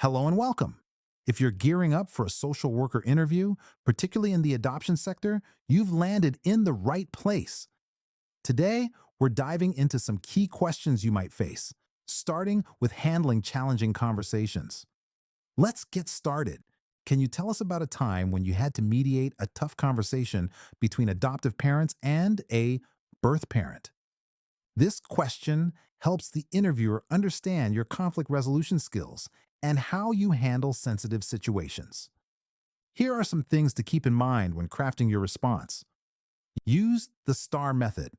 Hello and welcome. If you're gearing up for a social worker interview, particularly in the adoption sector, you've landed in the right place. Today, we're diving into some key questions you might face, starting with handling challenging conversations. Let's get started. Can you tell us about a time when you had to mediate a tough conversation between adoptive parents and a birth parent? This question helps the interviewer understand your conflict resolution skills and how you handle sensitive situations. Here are some things to keep in mind when crafting your response. Use the STAR method: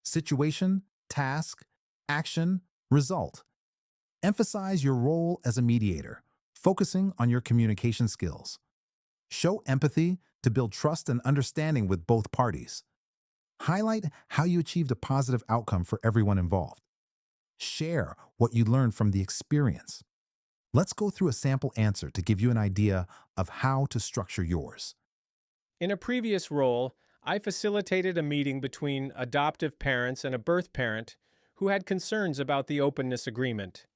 situation, task, action, result. Emphasize your role as a mediator, focusing on your communication skills. Show empathy to build trust and understanding with both parties. Highlight how you achieved a positive outcome for everyone involved. Share what you learned from the experience. Let's go through a sample answer to give you an idea of how to structure yours. In a previous role, I facilitated a meeting between adoptive parents and a birth parent who had concerns about the openness agreement.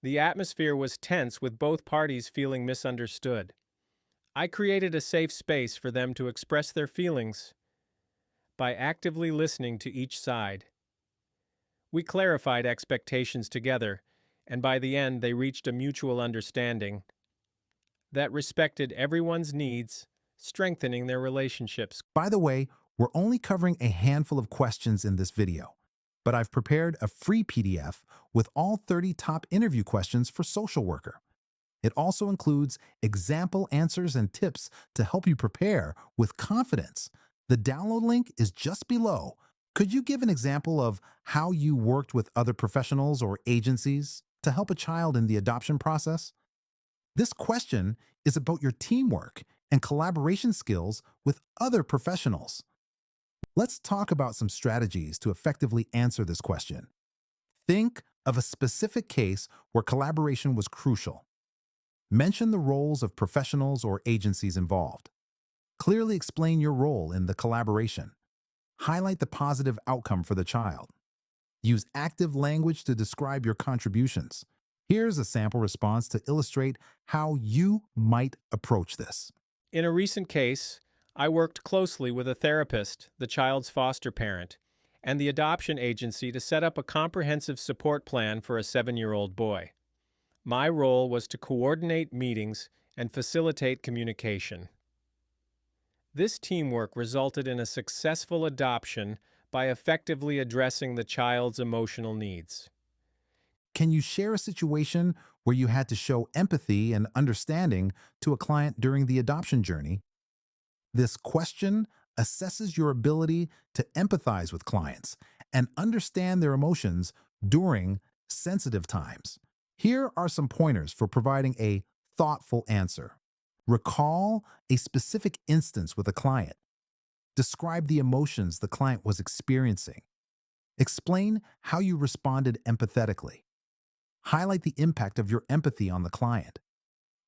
The atmosphere was tense with both parties feeling misunderstood. I created a safe space for them to express their feelings by actively listening to each side. We clarified expectations together, and by the end they reached a mutual understanding that respected everyone's needs, strengthening their relationships. By the way, we're only covering a handful of questions in this video, but I've prepared a free PDF with all 30 top interview questions for social worker. It also includes example answers and tips to help you prepare with confidence. The download link is just below. Could you give an example of how you worked with other professionals or agencies to help a child in the adoption process? This question is about your teamwork and collaboration skills with other professionals. Let's talk about some strategies to effectively answer this question. Think of a specific case where collaboration was crucial. Mention the roles of professionals or agencies involved. Clearly explain your role in the collaboration. Highlight the positive outcome for the child. Use active language to describe your contributions. Here's a sample response to illustrate how you might approach this. In a recent case, I worked closely with a therapist, the child's foster parent, and the adoption agency to set up a comprehensive support plan for a 7-year-old boy. My role was to coordinate meetings and facilitate communication. This teamwork resulted in a successful adoption by effectively addressing the child's emotional needs. Can you share a situation where you had to show empathy and understanding to a client during the adoption journey? This question assesses your ability to empathize with clients and understand their emotions during sensitive times. Here are some pointers for providing a thoughtful answer. Recall a specific instance with a client. Describe the emotions the client was experiencing. Explain how you responded empathetically. Highlight the impact of your empathy on the client.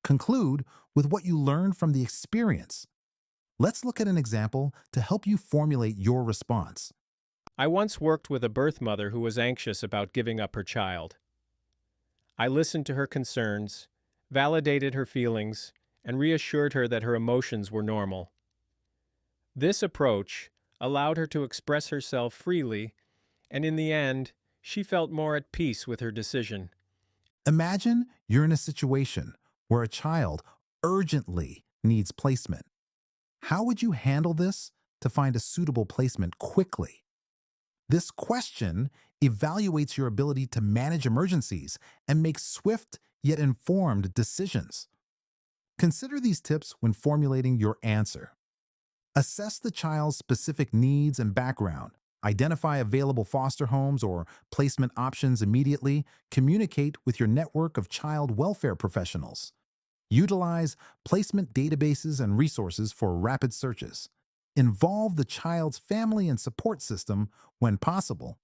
Conclude with what you learned from the experience. Let's look at an example to help you formulate your response. I once worked with a birth mother who was anxious about giving up her child. I listened to her concerns, validated her feelings, and reassured her that her emotions were normal. This approach allowed her to express herself freely, and in the end, she felt more at peace with her decision. Imagine you're in a situation where a child urgently needs placement. How would you handle this to find a suitable placement quickly? This question evaluates your ability to manage emergencies and make swift yet informed decisions. Consider these tips when formulating your answer. Assess the child's specific needs and background. Identify available foster homes or placement options immediately. Communicate with your network of child welfare professionals. Utilize placement databases and resources for rapid searches. Involve the child's family and support system when possible.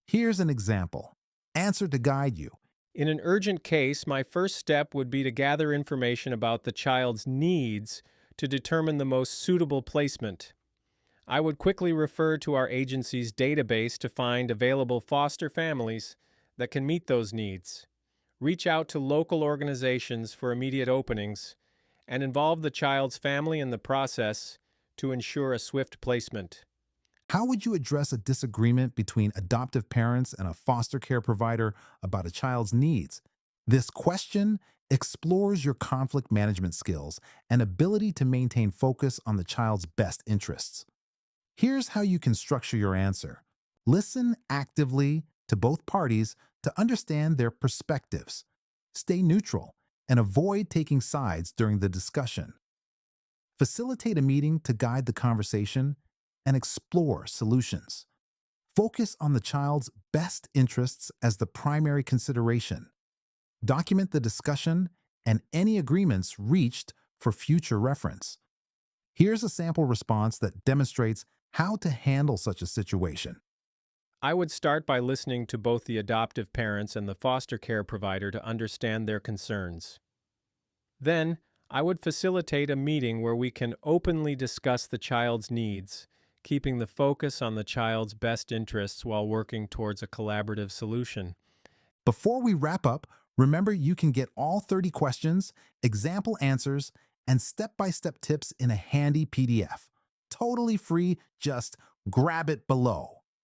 Here's an example. Answer to guide you. In an urgent case, my first step would be to gather information about the child's needs to determine the most suitable placement. I would quickly refer to our agency's database to find available foster families that can meet those needs. Reach out to local organizations for immediate openings and involve the child's family in the process to ensure a swift placement. How would you address a disagreement between adoptive parents and a foster care provider about a child's needs? This question explores your conflict management skills and ability to maintain focus on the child's best interests. Here's how you can structure your answer. Listen actively to both parties to understand their perspectives. Stay neutral and avoid taking sides during the discussion. Facilitate a meeting to guide the conversation and explore solutions. Focus on the child's best interests as the primary consideration. Document the discussion and any agreements reached for future reference. Here's a sample response that demonstrates how to handle such a situation. I would start by listening to both the adoptive parents and the foster care provider to understand their concerns. Then, I would facilitate a meeting where we can openly discuss the child's needs, keeping the focus on the child's best interests while working towards a collaborative solution. Before we wrap up, remember you can get all 30 questions, example answers, and step-by-step tips in a handy PDF. Totally free, just grab it below.